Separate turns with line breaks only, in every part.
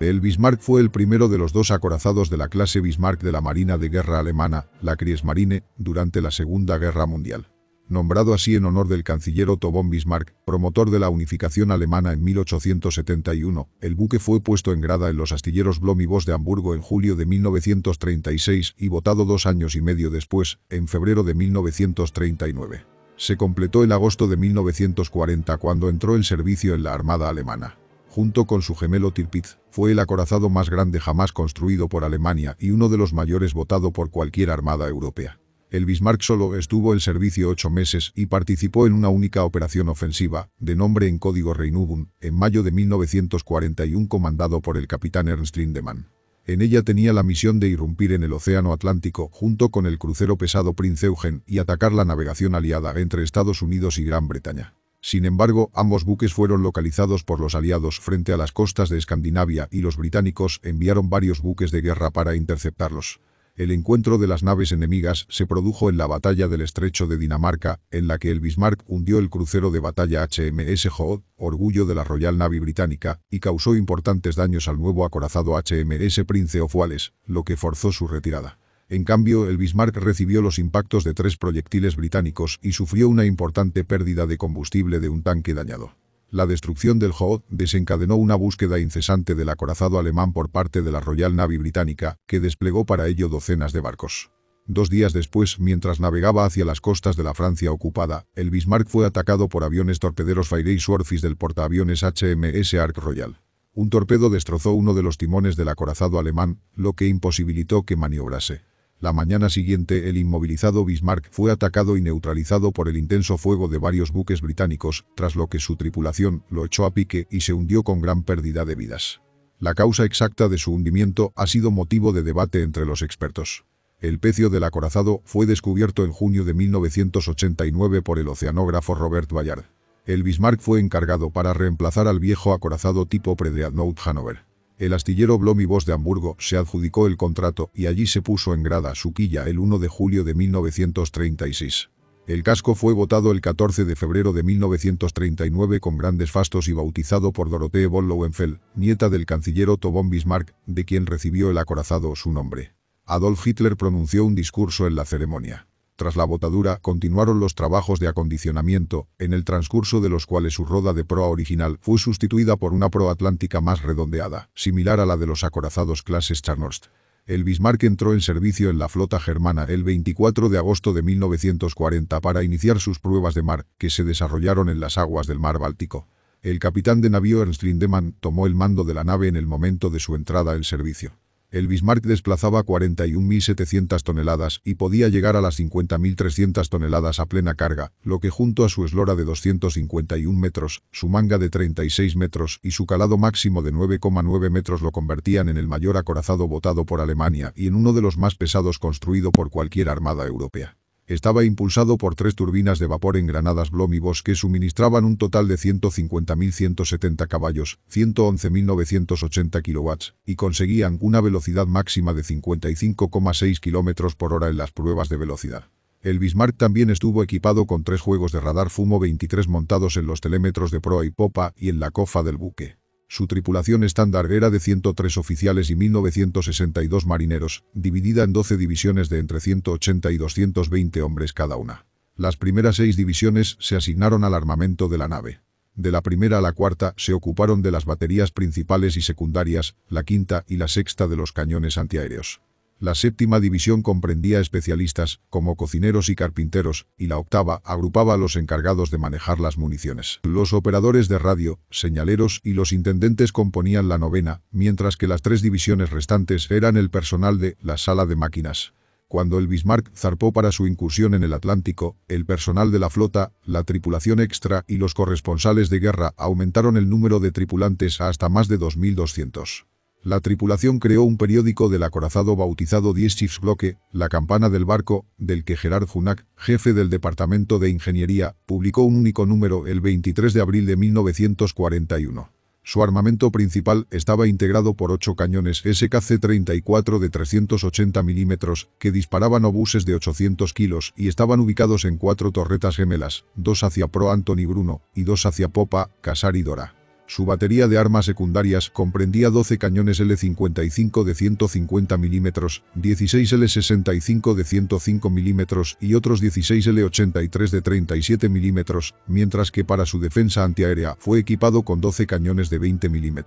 El Bismarck fue el primero de los dos acorazados de la clase Bismarck de la Marina de Guerra alemana, la Kriegsmarine, durante la Segunda Guerra Mundial. Nombrado así en honor del canciller Otto von Bismarck, promotor de la unificación alemana en 1871, el buque fue puesto en grada en los astilleros Blohm y Voss de Hamburgo en julio de 1936 y botado 2 años y medio después, en febrero de 1939. Se completó en agosto de 1940 cuando entró en servicio en la Armada alemana. Junto con su gemelo Tirpitz, fue el acorazado más grande jamás construido por Alemania y uno de los mayores botado por cualquier armada europea. El Bismarck solo estuvo en servicio 8 meses y participó en una única operación ofensiva, de nombre en código Rheinübung, en mayo de 1941 comandado por el capitán Ernst Lindemann. En ella tenía la misión de irrumpir en el Océano Atlántico junto con el crucero pesado Prinz Eugen y atacar la navegación aliada entre Estados Unidos y Gran Bretaña. Sin embargo, ambos buques fueron localizados por los aliados frente a las costas de Escandinavia y los británicos enviaron varios buques de guerra para interceptarlos. El encuentro de las naves enemigas se produjo en la batalla del Estrecho de Dinamarca, en la que el Bismarck hundió el crucero de batalla HMS Hood, orgullo de la Royal Navy británica, y causó importantes daños al nuevo acorazado HMS Prince of Wales, lo que forzó su retirada. En cambio, el Bismarck recibió los impactos de 3 proyectiles británicos y sufrió una importante pérdida de combustible de un tanque dañado. La destrucción del Hood desencadenó una búsqueda incesante del acorazado alemán por parte de la Royal Navy británica, que desplegó para ello docenas de barcos. 2 días después, mientras navegaba hacia las costas de la Francia ocupada, el Bismarck fue atacado por aviones torpederos Fairey Swordfish del portaaviones HMS Ark Royal. Un torpedo destrozó uno de los timones del acorazado alemán, lo que imposibilitó que maniobrase. La mañana siguiente, el inmovilizado Bismarck fue atacado y neutralizado por el intenso fuego de varios buques británicos, tras lo que su tripulación lo echó a pique y se hundió con gran pérdida de vidas. La causa exacta de su hundimiento ha sido motivo de debate entre los expertos. El pecio del acorazado fue descubierto en junio de 1989 por el oceanógrafo Robert Ballard. El Bismarck fue encargado para reemplazar al viejo acorazado tipo Pre-Dreadnought Hanover. El astillero Blohm y Voss de Hamburgo se adjudicó el contrato y allí se puso en grada su quilla el 1 de julio de 1936. El casco fue botado el 14 de febrero de 1939 con grandes fastos y bautizado por Dorothee von Lauenfeld, nieta del canciller Otto von Bismarck, de quien recibió el acorazado su nombre. Adolf Hitler pronunció un discurso en la ceremonia. Tras la botadura, continuaron los trabajos de acondicionamiento, en el transcurso de los cuales su roda de proa original fue sustituida por una proa atlántica más redondeada, similar a la de los acorazados clase Scharnhorst. El Bismarck entró en servicio en la flota germana el 24 de agosto de 1940 para iniciar sus pruebas de mar, que se desarrollaron en las aguas del mar Báltico. El capitán de navío Ernst Lindemann tomó el mando de la nave en el momento de su entrada en servicio. El Bismarck desplazaba 41.700 toneladas y podía llegar a las 50.300 toneladas a plena carga, lo que junto a su eslora de 251 metros, su manga de 36 metros y su calado máximo de 9,9 metros lo convertían en el mayor acorazado botado por Alemania y en uno de los más pesados construido por cualquier armada europea. Estaba impulsado por 3 turbinas de vapor engranadas Blohm y Voss que suministraban un total de 150.170 caballos, 111.980 kilowatts, y conseguían una velocidad máxima de 55,6 km por hora en las pruebas de velocidad. El Bismarck también estuvo equipado con 3 juegos de radar Fumo 23 montados en los telémetros de proa y popa y en la cofa del buque. Su tripulación estándar era de 103 oficiales y 1.962 marineros, dividida en 12 divisiones de entre 180 y 220 hombres cada una. Las primeras 6 divisiones se asignaron al armamento de la nave. De la primera a la cuarta se ocuparon de las baterías principales y secundarias, la quinta y la sexta de los cañones antiaéreos. La séptima división comprendía especialistas, como cocineros y carpinteros, y la octava agrupaba a los encargados de manejar las municiones. Los operadores de radio, señaleros y los intendentes componían la novena, mientras que las 3 divisiones restantes eran el personal de la sala de máquinas. Cuando el Bismarck zarpó para su incursión en el Atlántico, el personal de la flota, la tripulación extra y los corresponsales de guerra aumentaron el número de tripulantes hasta más de 2.200. La tripulación creó un periódico del acorazado bautizado Die Schiffsglocke, la campana del barco, del que Gerhard Hunack, jefe del departamento de ingeniería, publicó un único número el 23 de abril de 1941. Su armamento principal estaba integrado por 8 cañones SKC-34 de 380 milímetros, que disparaban obuses de 800 kilos y estaban ubicados en 4 torretas gemelas, 2 hacia proa Anthony Bruno y 2 hacia popa Casar y Dora. Su batería de armas secundarias comprendía 12 cañones L-55 de 150 mm, 16 L-65 de 105 mm y otros 16 L-83 de 37 mm, mientras que para su defensa antiaérea fue equipado con 12 cañones de 20 mm.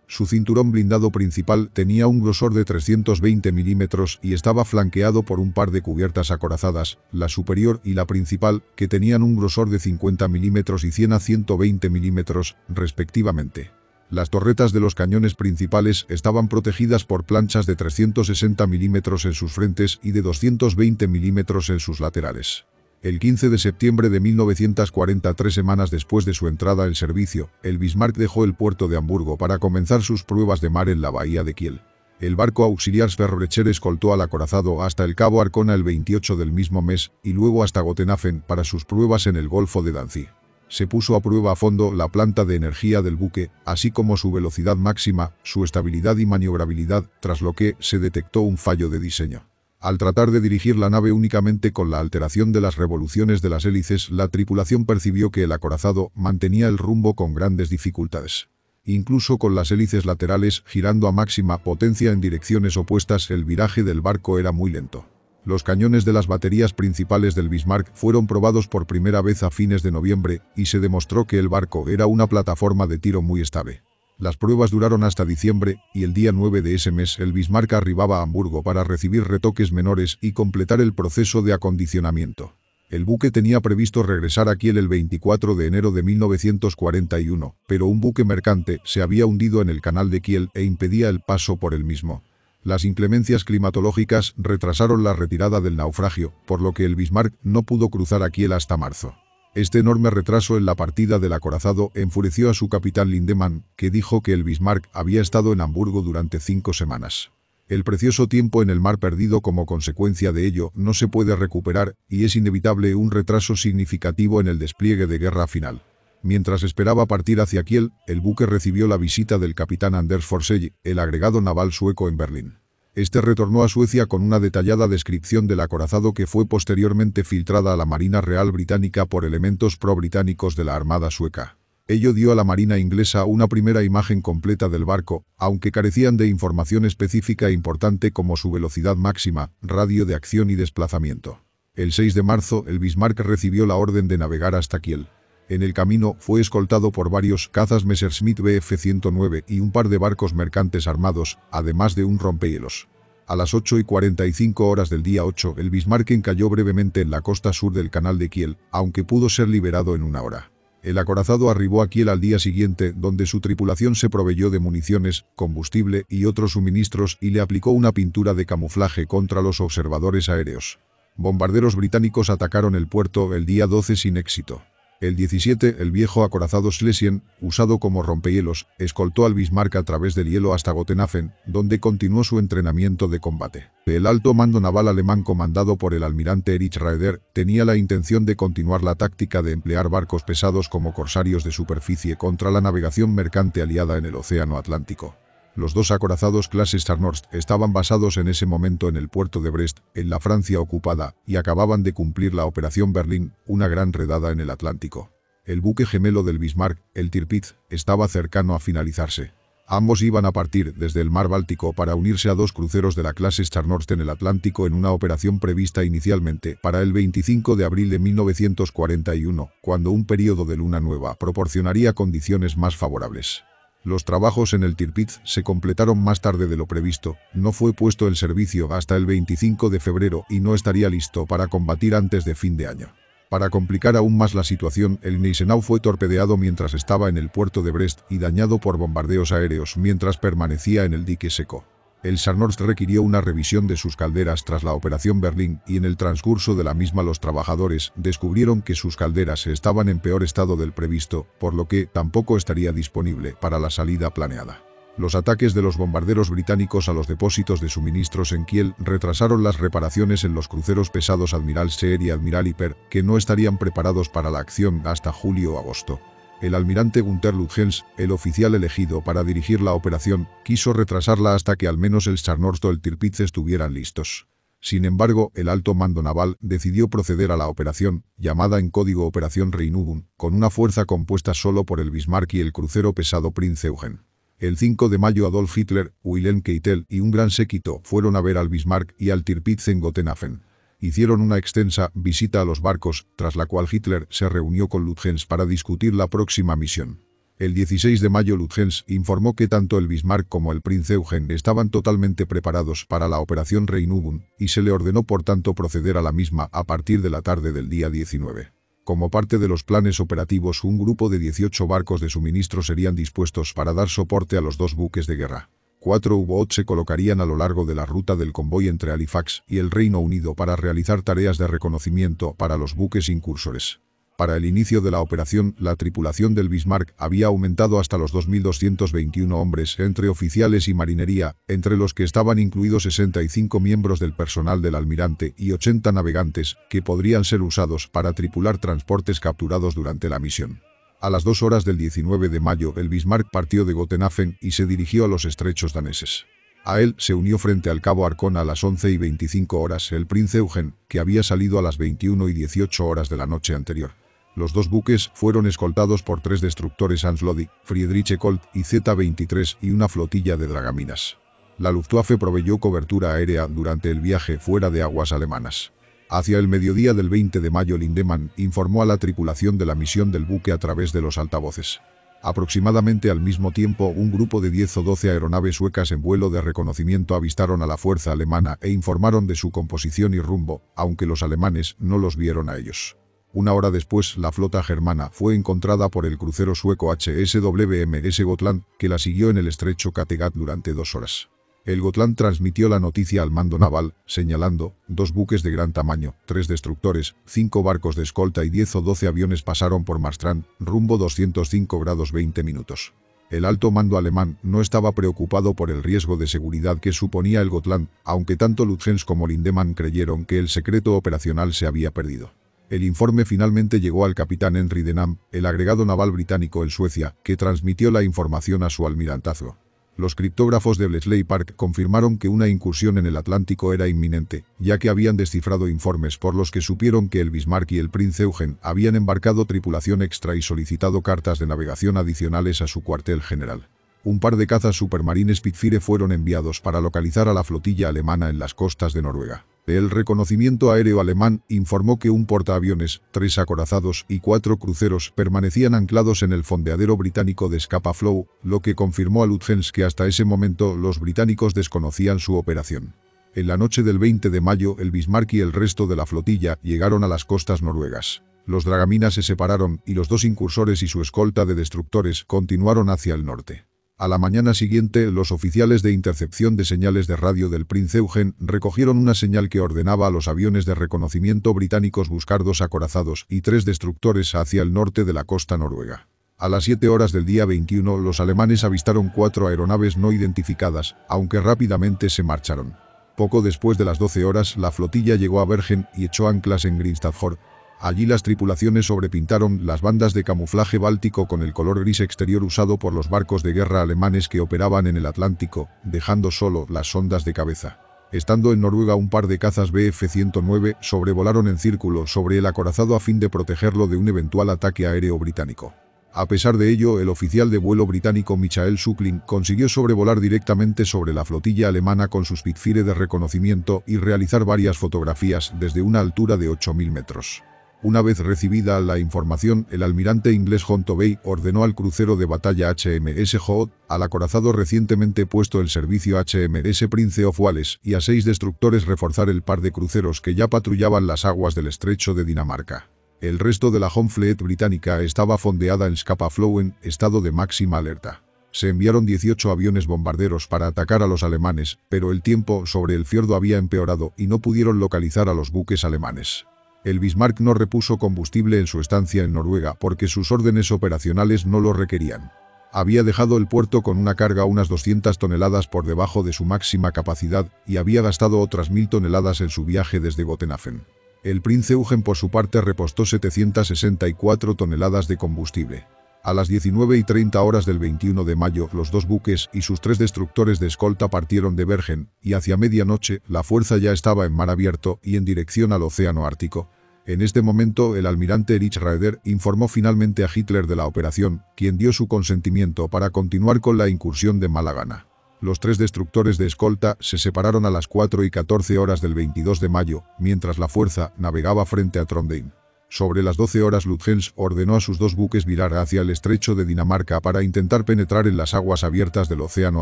Su cinturón blindado principal tenía un grosor de 320 mm y estaba flanqueado por un par de cubiertas acorazadas, la superior y la principal, que tenían un grosor de 50 mm y 100 a 120 mm, respectivamente. Las torretas de los cañones principales estaban protegidas por planchas de 360 mm en sus frentes y de 220 mm en sus laterales. El 15 de septiembre de 1940, 3 semanas después de su entrada en servicio, el Bismarck dejó el puerto de Hamburgo para comenzar sus pruebas de mar en la bahía de Kiel. El barco auxiliar Sverrecher escoltó al acorazado hasta el cabo Arcona el 28 del mismo mes y luego hasta Gotenhafen para sus pruebas en el Golfo de Danzig. Se puso a prueba a fondo la planta de energía del buque, así como su velocidad máxima, su estabilidad y maniobrabilidad, tras lo que se detectó un fallo de diseño. Al tratar de dirigir la nave únicamente con la alteración de las revoluciones de las hélices, la tripulación percibió que el acorazado mantenía el rumbo con grandes dificultades. Incluso con las hélices laterales girando a máxima potencia en direcciones opuestas, el viraje del barco era muy lento. Los cañones de las baterías principales del Bismarck fueron probados por primera vez a fines de noviembre y se demostró que el barco era una plataforma de tiro muy estable. Las pruebas duraron hasta diciembre, y el día 9 de ese mes el Bismarck arribaba a Hamburgo para recibir retoques menores y completar el proceso de acondicionamiento. El buque tenía previsto regresar a Kiel el 24 de enero de 1941, pero un buque mercante se había hundido en el canal de Kiel e impedía el paso por el mismo. Las inclemencias climatológicas retrasaron la retirada del naufragio, por lo que el Bismarck no pudo cruzar a Kiel hasta marzo. Este enorme retraso en la partida del acorazado enfureció a su capitán Lindemann, que dijo que el Bismarck había estado en Hamburgo durante 5 semanas. El precioso tiempo en el mar perdido como consecuencia de ello no se puede recuperar y es inevitable un retraso significativo en el despliegue de guerra final. Mientras esperaba partir hacia Kiel, el buque recibió la visita del capitán Anders Forsell, el agregado naval sueco en Berlín. Este retornó a Suecia con una detallada descripción del acorazado que fue posteriormente filtrada a la Marina Real Británica por elementos pro-británicos de la Armada sueca. Ello dio a la Marina inglesa una primera imagen completa del barco, aunque carecían de información específica e importante como su velocidad máxima, radio de acción y desplazamiento. El 6 de marzo, el Bismarck recibió la orden de navegar hasta Kiel. En el camino fue escoltado por varios cazas Messerschmitt Bf-109 y un par de barcos mercantes armados, además de un rompehielos. A las 8:45 horas del día 8, el Bismarck encalló brevemente en la costa sur del canal de Kiel, aunque pudo ser liberado en 1 hora. El acorazado arribó a Kiel al día siguiente, donde su tripulación se proveyó de municiones, combustible y otros suministros y le aplicó una pintura de camuflaje contra los observadores aéreos. Bombarderos británicos atacaron el puerto el día 12 sin éxito. El 17, el viejo acorazado Schlesien, usado como rompehielos, escoltó al Bismarck a través del hielo hasta Gotenhafen, donde continuó su entrenamiento de combate. El alto mando naval alemán comandado por el almirante Erich Raeder tenía la intención de continuar la táctica de emplear barcos pesados como corsarios de superficie contra la navegación mercante aliada en el Océano Atlántico. Los 2 acorazados clase Scharnhorst estaban basados en ese momento en el puerto de Brest, en la Francia ocupada, y acababan de cumplir la Operación Berlín, una gran redada en el Atlántico. El buque gemelo del Bismarck, el Tirpitz, estaba cercano a finalizarse. Ambos iban a partir desde el mar Báltico para unirse a 2 cruceros de la clase Scharnhorst en el Atlántico en una operación prevista inicialmente para el 25 de abril de 1941, cuando un período de luna nueva proporcionaría condiciones más favorables. Los trabajos en el Tirpitz se completaron más tarde de lo previsto, no fue puesto en servicio hasta el 25 de febrero y no estaría listo para combatir antes de fin de año. Para complicar aún más la situación, el Gneisenau fue torpedeado mientras estaba en el puerto de Brest y dañado por bombardeos aéreos mientras permanecía en el dique seco. El Scharnhorst requirió una revisión de sus calderas tras la Operación Berlín y en el transcurso de la misma los trabajadores descubrieron que sus calderas estaban en peor estado del previsto, por lo que tampoco estaría disponible para la salida planeada. Los ataques de los bombarderos británicos a los depósitos de suministros en Kiel retrasaron las reparaciones en los cruceros pesados Admiral Scheer y Admiral Yper, que no estarían preparados para la acción hasta julio o agosto. El almirante Gunther Lütjens, el oficial elegido para dirigir la operación, quiso retrasarla hasta que al menos el Scharnhorst o el Tirpitz estuvieran listos. Sin embargo, el alto mando naval decidió proceder a la operación, llamada en código Operación Regenübung, con una fuerza compuesta solo por el Bismarck y el crucero pesado Prinz Eugen. El 5 de mayo Adolf Hitler, Wilhelm Keitel y un gran séquito fueron a ver al Bismarck y al Tirpitz en Gotenhafen. Hicieron una extensa visita a los barcos, tras la cual Hitler se reunió con Lütjens para discutir la próxima misión. El 16 de mayo Lütjens informó que tanto el Bismarck como el Prinz Eugen estaban totalmente preparados para la operación Regenübung y se le ordenó por tanto proceder a la misma a partir de la tarde del día 19. Como parte de los planes operativos, un grupo de 18 barcos de suministro serían dispuestos para dar soporte a los dos buques de guerra. 4 U-boats se colocarían a lo largo de la ruta del convoy entre Halifax y el Reino Unido para realizar tareas de reconocimiento para los buques incursores. Para el inicio de la operación, la tripulación del Bismarck había aumentado hasta los 2.221 hombres entre oficiales y marinería, entre los que estaban incluidos 65 miembros del personal del almirante y 80 navegantes, que podrían ser usados para tripular transportes capturados durante la misión. A las 2 horas del 19 de mayo, el Bismarck partió de Gotenhafen y se dirigió a los estrechos daneses. A él se unió frente al cabo Arcona a las 11:25 el Prinz Eugen, que había salido a las 21:18 de la noche anterior. Los dos buques fueron escoltados por 3 destructores Hans-Lody, Friedrich Colt y Z-23 y una flotilla de dragaminas. La Luftwaffe proveyó cobertura aérea durante el viaje fuera de aguas alemanas. Hacia el mediodía del 20 de mayo Lindemann informó a la tripulación de la misión del buque a través de los altavoces. Aproximadamente al mismo tiempo, un grupo de 10 o 12 aeronaves suecas en vuelo de reconocimiento avistaron a la fuerza alemana e informaron de su composición y rumbo, aunque los alemanes no los vieron a ellos. Una hora después, la flota germana fue encontrada por el crucero sueco HSWMS Gotland, que la siguió en el estrecho Kattegat durante 2 horas. El Gotland transmitió la noticia al mando naval, señalando: 2 buques de gran tamaño, 3 destructores, 5 barcos de escolta y 10 o 12 aviones pasaron por Marstrand, rumbo 205 grados 20 minutos. El alto mando alemán no estaba preocupado por el riesgo de seguridad que suponía el Gotland, aunque tanto Lütjens como Lindemann creyeron que el secreto operacional se había perdido. El informe finalmente llegó al capitán Henry Denham, el agregado naval británico en Suecia, que transmitió la información a su almirantazgo. Los criptógrafos de Bletchley Park confirmaron que una incursión en el Atlántico era inminente, ya que habían descifrado informes por los que supieron que el Bismarck y el Prinz Eugen habían embarcado tripulación extra y solicitado cartas de navegación adicionales a su cuartel general. Un par de cazas Supermarine Spitfire fueron enviados para localizar a la flotilla alemana en las costas de Noruega. El reconocimiento aéreo alemán informó que un portaaviones, 3 acorazados y 4 cruceros permanecían anclados en el fondeadero británico de Scapa Flow, lo que confirmó a Lütjens que hasta ese momento los británicos desconocían su operación. En la noche del 20 de mayo, el Bismarck y el resto de la flotilla llegaron a las costas noruegas. Los dragaminas se separaron y los 2 incursores y su escolta de destructores continuaron hacia el norte. A la mañana siguiente, los oficiales de intercepción de señales de radio del Prinz Eugen recogieron una señal que ordenaba a los aviones de reconocimiento británicos buscar 2 acorazados y 3 destructores hacia el norte de la costa noruega. A las 7 horas del día 21, los alemanes avistaron 4 aeronaves no identificadas, aunque rápidamente se marcharon. Poco después de las 12 horas, la flotilla llegó a Bergen y echó anclas en Grimstadfjord. Allí las tripulaciones sobrepintaron las bandas de camuflaje báltico con el color gris exterior usado por los barcos de guerra alemanes que operaban en el Atlántico, dejando solo las sondas de cabeza. Estando en Noruega, un par de cazas Bf-109 sobrevolaron en círculo sobre el acorazado a fin de protegerlo de un eventual ataque aéreo británico. A pesar de ello, el oficial de vuelo británico Michael Suckling consiguió sobrevolar directamente sobre la flotilla alemana con su Spitfire de reconocimiento y realizar varias fotografías desde una altura de 8.000 metros. Una vez recibida la información, el almirante inglés John Tovey ordenó al crucero de batalla HMS Hood, al acorazado recientemente puesto en servicio HMS Prince of Wales y a 6 destructores reforzar el par de cruceros que ya patrullaban las aguas del estrecho de Dinamarca. El resto de la Home Fleet británica estaba fondeada en Scapa Flow en estado de máxima alerta. Se enviaron 18 aviones bombarderos para atacar a los alemanes, pero el tiempo sobre el fiordo había empeorado y no pudieron localizar a los buques alemanes. El Bismarck no repuso combustible en su estancia en Noruega porque sus órdenes operacionales no lo requerían. Había dejado el puerto con una carga unas 200 toneladas por debajo de su máxima capacidad y había gastado otras 1000 toneladas en su viaje desde Gotenhafen. El Prinz Eugen por su parte repostó 764 toneladas de combustible. A las 19:30 del 21 de mayo, los dos buques y sus 3 destructores de escolta partieron de Bergen, y hacia medianoche, la fuerza ya estaba en mar abierto y en dirección al Océano Ártico. En este momento, el almirante Erich Raeder informó finalmente a Hitler de la operación, quien dio su consentimiento para continuar con la incursión de mala gana. Los 3 destructores de escolta se separaron a las 4:14 del 22 de mayo, mientras la fuerza navegaba frente a Trondheim. Sobre las 12 horas Lutyens ordenó a sus 2 buques virar hacia el estrecho de Dinamarca para intentar penetrar en las aguas abiertas del Océano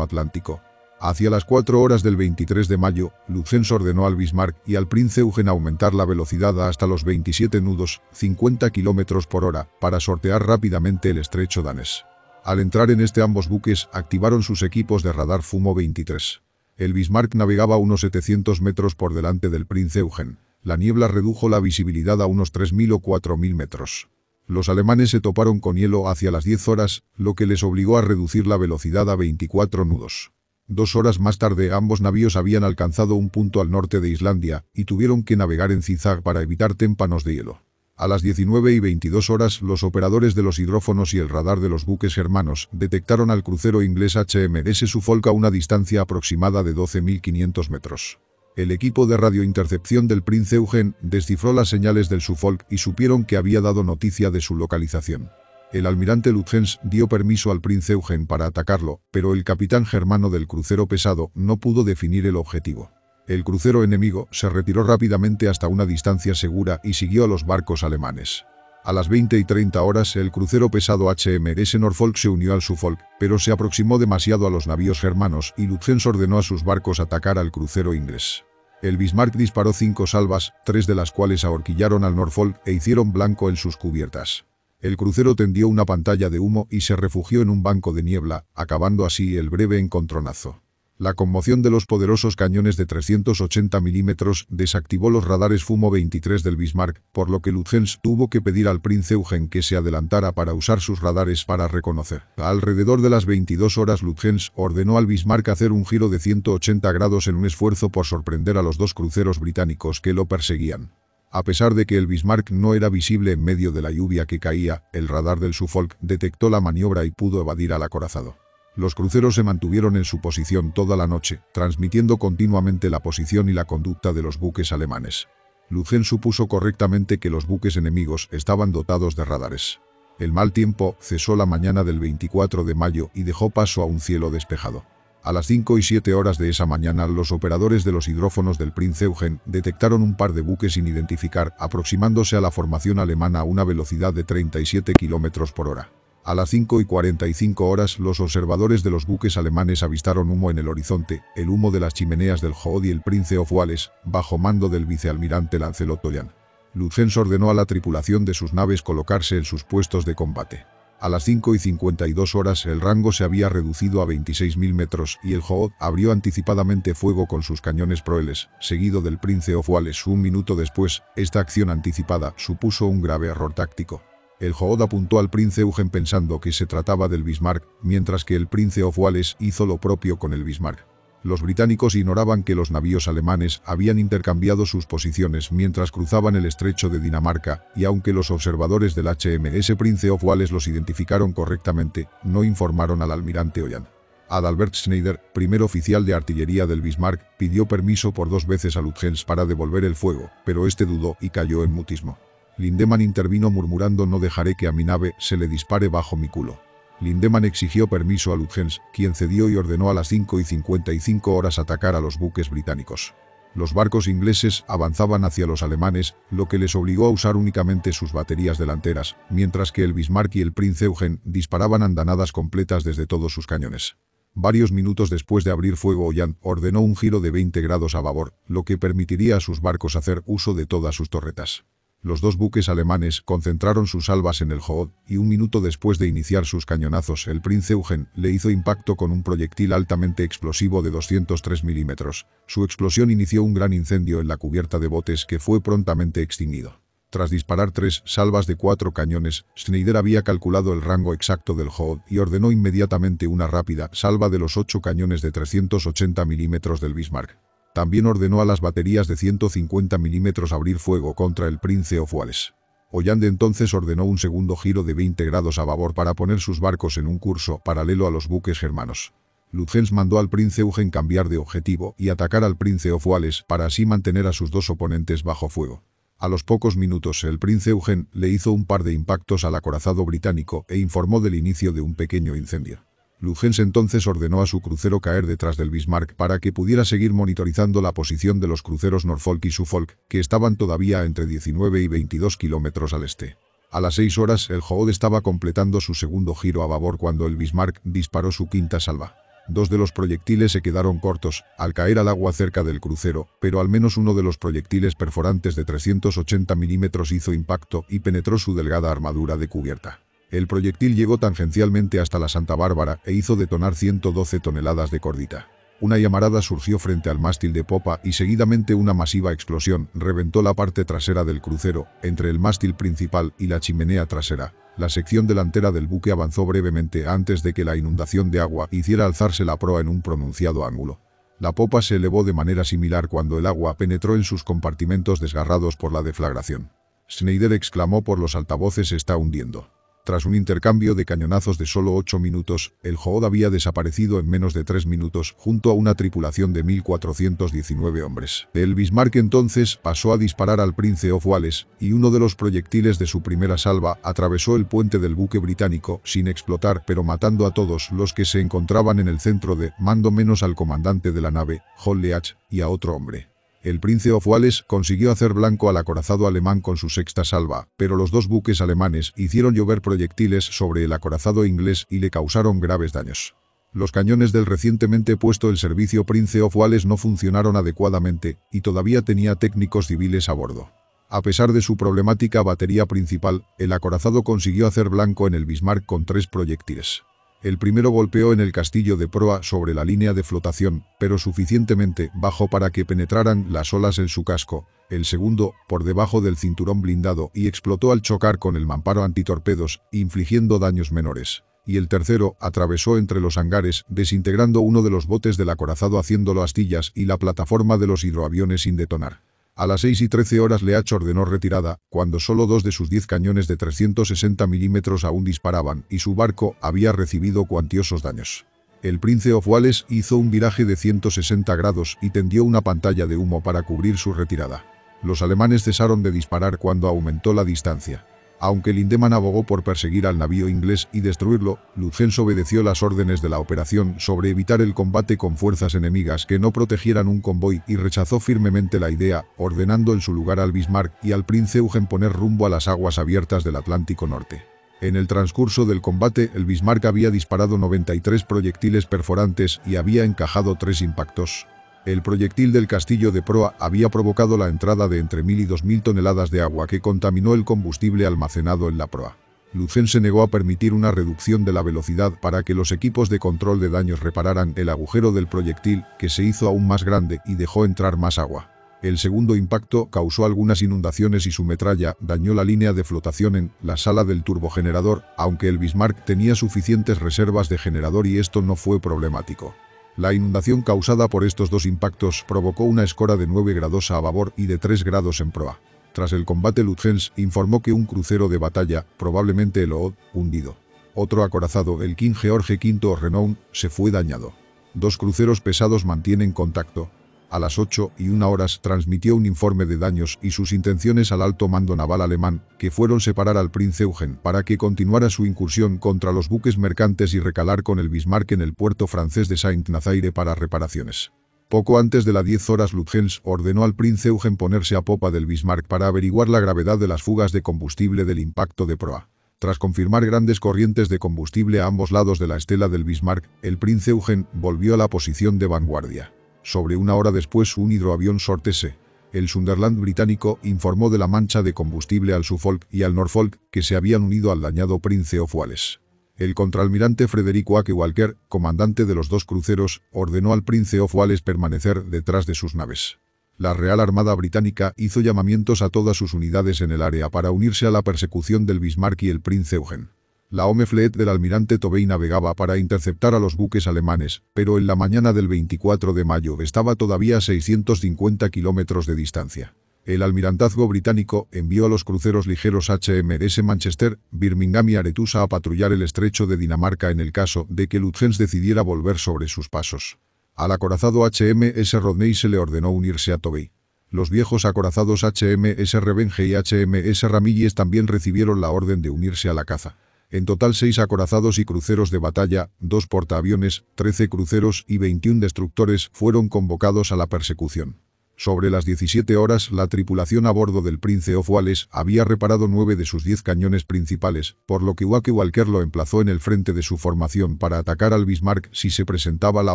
Atlántico. Hacia las 4 horas del 23 de mayo, Lutyens ordenó al Bismarck y al Prince Eugen aumentar la velocidad hasta los 27 nudos, 50 km por hora, para sortear rápidamente el estrecho danés. Al entrar en ambos buques activaron sus equipos de radar Fumo 23. El Bismarck navegaba a unos 700 metros por delante del Prince Eugen. La niebla redujo la visibilidad a unos 3.000 o 4.000 metros. Los alemanes se toparon con hielo hacia las 10 horas, lo que les obligó a reducir la velocidad a 24 nudos. 2 horas más tarde ambos navíos habían alcanzado un punto al norte de Islandia y tuvieron que navegar en zigzag para evitar témpanos de hielo. A las 19:22 los operadores de los hidrófonos y el radar de los buques germanos detectaron al crucero inglés HMS Suffolk a una distancia aproximada de 12.500 metros. El equipo de radiointercepción del Prince Eugen descifró las señales del Suffolk y supieron que había dado noticia de su localización. El almirante Lutyens dio permiso al Prince Eugen para atacarlo, pero el capitán germano del crucero pesado no pudo definir el objetivo. El crucero enemigo se retiró rápidamente hasta una distancia segura y siguió a los barcos alemanes. A las 20:30 el crucero pesado HMS Norfolk se unió al Suffolk, pero se aproximó demasiado a los navíos germanos y Lutyens ordenó a sus barcos atacar al crucero inglés. El Bismarck disparó 5 salvas, 3 de las cuales ahorquillaron al Norfolk e hicieron blanco en sus cubiertas. El crucero tendió una pantalla de humo y se refugió en un banco de niebla, acabando así el breve encontronazo. La conmoción de los poderosos cañones de 380 milímetros desactivó los radares Fumo 23 del Bismarck, por lo que Lutyens tuvo que pedir al Prince Eugen que se adelantara para usar sus radares para reconocer. Alrededor de las 22 horas Lutyens ordenó al Bismarck hacer un giro de 180 grados en un esfuerzo por sorprender a los 2 cruceros británicos que lo perseguían. A pesar de que el Bismarck no era visible en medio de la lluvia que caía, el radar del Suffolk detectó la maniobra y pudo evadir al acorazado. Los cruceros se mantuvieron en su posición toda la noche, transmitiendo continuamente la posición y la conducta de los buques alemanes. Lutyens supuso correctamente que los buques enemigos estaban dotados de radares. El mal tiempo cesó la mañana del 24 de mayo y dejó paso a un cielo despejado. A las 5:07 de esa mañana, los operadores de los hidrófonos del Prince Eugen detectaron un par de buques sin identificar, aproximándose a la formación alemana a una velocidad de 37 km por hora. A las 5:45 los observadores de los buques alemanes avistaron humo en el horizonte, el humo de las chimeneas del Hood y el Prince of Wales, bajo mando del vicealmirante Lancelot Toyan. Lutyens ordenó a la tripulación de sus naves colocarse en sus puestos de combate. A las 5:52 el rango se había reducido a 26.000 metros y el Hood abrió anticipadamente fuego con sus cañones proeles, seguido del Prince of Wales. Un minuto después, esta acción anticipada supuso un grave error táctico. El Hood apuntó al Prince Eugen pensando que se trataba del Bismarck, mientras que el Prince of Wales hizo lo propio con el Bismarck. Los británicos ignoraban que los navíos alemanes habían intercambiado sus posiciones mientras cruzaban el estrecho de Dinamarca, y aunque los observadores del HMS Prince of Wales los identificaron correctamente, no informaron al almirante Oyan. Adalbert Schneider, primer oficial de artillería del Bismarck, pidió permiso por 2 veces a Lutyens para devolver el fuego, pero este dudó y cayó en mutismo. Lindemann intervino murmurando: «No dejaré que a mi nave se le dispare bajo mi culo». Lindemann exigió permiso a Lutyens, quien cedió y ordenó a las 5:55 atacar a los buques británicos. Los barcos ingleses avanzaban hacia los alemanes, lo que les obligó a usar únicamente sus baterías delanteras, mientras que el Bismarck y el Prince Eugen disparaban andanadas completas desde todos sus cañones. Varios minutos después de abrir fuego, Oyan ordenó un giro de 20 grados a babor, lo que permitiría a sus barcos hacer uso de todas sus torretas. Los 2 buques alemanes concentraron sus salvas en el Hood, y un minuto después de iniciar sus cañonazos, el Prince Eugen le hizo impacto con un proyectil altamente explosivo de 203 milímetros. Su explosión inició un gran incendio en la cubierta de botes que fue prontamente extinguido. Tras disparar 3 salvas de 4 cañones, Schneider había calculado el rango exacto del Hood y ordenó inmediatamente una rápida salva de los 8 cañones de 380 milímetros del Bismarck. También ordenó a las baterías de 150 milímetros abrir fuego contra el Prince of Wales. Hollande entonces ordenó un segundo giro de 20 grados a babor para poner sus barcos en un curso paralelo a los buques germanos. Lütjens mandó al Prince Eugen cambiar de objetivo y atacar al Prince of Wales para así mantener a sus dos oponentes bajo fuego. A los pocos minutos el Prince Eugen le hizo un par de impactos al acorazado británico e informó del inicio de un pequeño incendio. Lütjens entonces ordenó a su crucero caer detrás del Bismarck para que pudiera seguir monitorizando la posición de los cruceros Norfolk y Suffolk, que estaban todavía entre 19 y 22 kilómetros al este. A las 6 horas el Hood estaba completando su segundo giro a babor cuando el Bismarck disparó su quinta salva. Dos de los proyectiles se quedaron cortos al caer al agua cerca del crucero, pero al menos uno de los proyectiles perforantes de 380 milímetros hizo impacto y penetró su delgada armadura de cubierta. El proyectil llegó tangencialmente hasta la Santa Bárbara e hizo detonar 112 toneladas de cordita. Una llamarada surgió frente al mástil de popa y seguidamente una masiva explosión reventó la parte trasera del crucero, entre el mástil principal y la chimenea trasera. La sección delantera del buque avanzó brevemente antes de que la inundación de agua hiciera alzarse la proa en un pronunciado ángulo. La popa se elevó de manera similar cuando el agua penetró en sus compartimentos desgarrados por la deflagración. Schneider exclamó por los altavoces: «Se está hundiendo». Tras un intercambio de cañonazos de solo 8 minutos, el Hood había desaparecido en menos de 3 minutos junto a una tripulación de 1.419 hombres. El Bismarck entonces pasó a disparar al Prince of Wales, y uno de los proyectiles de su primera salva atravesó el puente del buque británico sin explotar, pero matando a todos los que se encontraban en el centro de mando menos al comandante de la nave, John Leach, y a otro hombre. El Prince of Wales consiguió hacer blanco al acorazado alemán con su sexta salva, pero los dos buques alemanes hicieron llover proyectiles sobre el acorazado inglés y le causaron graves daños. Los cañones del recientemente puesto en servicio Prince of Wales no funcionaron adecuadamente y todavía tenía técnicos civiles a bordo. A pesar de su problemática batería principal, el acorazado consiguió hacer blanco en el Bismarck con 3 proyectiles. El primero golpeó en el castillo de proa sobre la línea de flotación, pero suficientemente bajo para que penetraran las olas en su casco. El segundo, por debajo del cinturón blindado y explotó al chocar con el mamparo antitorpedos, infligiendo daños menores. Y el tercero atravesó entre los hangares, desintegrando uno de los botes del acorazado haciéndolo astillas y la plataforma de los hidroaviones sin detonar. A las 6:13 Leach ordenó retirada, cuando solo 2 de sus 10 cañones de 360 milímetros aún disparaban y su barco había recibido cuantiosos daños. El Prince of Wales hizo un viraje de 160 grados y tendió una pantalla de humo para cubrir su retirada. Los alemanes cesaron de disparar cuando aumentó la distancia. Aunque Lindemann abogó por perseguir al navío inglés y destruirlo, Lütjens obedeció las órdenes de la operación sobre evitar el combate con fuerzas enemigas que no protegieran un convoy y rechazó firmemente la idea, ordenando en su lugar al Bismarck y al Prince Eugen poner rumbo a las aguas abiertas del Atlántico Norte. En el transcurso del combate, el Bismarck había disparado 93 proyectiles perforantes y había encajado 3 impactos. El proyectil del castillo de proa había provocado la entrada de entre 1.000 y 2.000 toneladas de agua que contaminó el combustible almacenado en la proa. Lütjens se negó a permitir una reducción de la velocidad para que los equipos de control de daños repararan el agujero del proyectil, que se hizo aún más grande y dejó entrar más agua. El segundo impacto causó algunas inundaciones y su metralla dañó la línea de flotación en la sala del turbogenerador, aunque el Bismarck tenía suficientes reservas de generador y esto no fue problemático. La inundación causada por estos 2 impactos provocó una escora de 9 grados a babor y de 3 grados en proa. Tras el combate, Lütjens informó que un crucero de batalla, probablemente el Hood, hundido. Otro acorazado, el King George V Renown, se fue dañado. 2 cruceros pesados mantienen contacto. A las 8:01 transmitió un informe de daños y sus intenciones al alto mando naval alemán, que fueron separar al Prince Eugen para que continuara su incursión contra los buques mercantes y recalar con el Bismarck en el puerto francés de Saint-Nazaire para reparaciones. Poco antes de las 10 Lütjens ordenó al Prince Eugen ponerse a popa del Bismarck para averiguar la gravedad de las fugas de combustible del impacto de proa. Tras confirmar grandes corrientes de combustible a ambos lados de la estela del Bismarck, el Prince Eugen volvió a la posición de vanguardia. Sobre 1 hora después, un hidroavión Sortese, el Sunderland británico, informó de la mancha de combustible al Suffolk y al Norfolk que se habían unido al dañado Prince of Wales. El contraalmirante Frederick Oake Walker, comandante de los 2 cruceros, ordenó al Prince of Wales permanecer detrás de sus naves. La Real Armada Británica hizo llamamientos a todas sus unidades en el área para unirse a la persecución del Bismarck y el Prince Eugen. La Home Fleet del almirante Tovey navegaba para interceptar a los buques alemanes, pero en la mañana del 24 de mayo estaba todavía a 650 kilómetros de distancia. El almirantazgo británico envió a los cruceros ligeros HMS Manchester, Birmingham y Arethusa a patrullar el estrecho de Dinamarca en el caso de que Lutyens decidiera volver sobre sus pasos. Al acorazado HMS Rodney se le ordenó unirse a Tovey. Los viejos acorazados HMS Revenge y HMS Ramillies también recibieron la orden de unirse a la caza. En total 6 acorazados y cruceros de batalla, 2 portaaviones, 13 cruceros y 21 destructores fueron convocados a la persecución. Sobre las 17 horas, la tripulación a bordo del Prince of Wales había reparado 9 de sus 10 cañones principales, por lo que Wake Walker lo emplazó en el frente de su formación para atacar al Bismarck si se presentaba la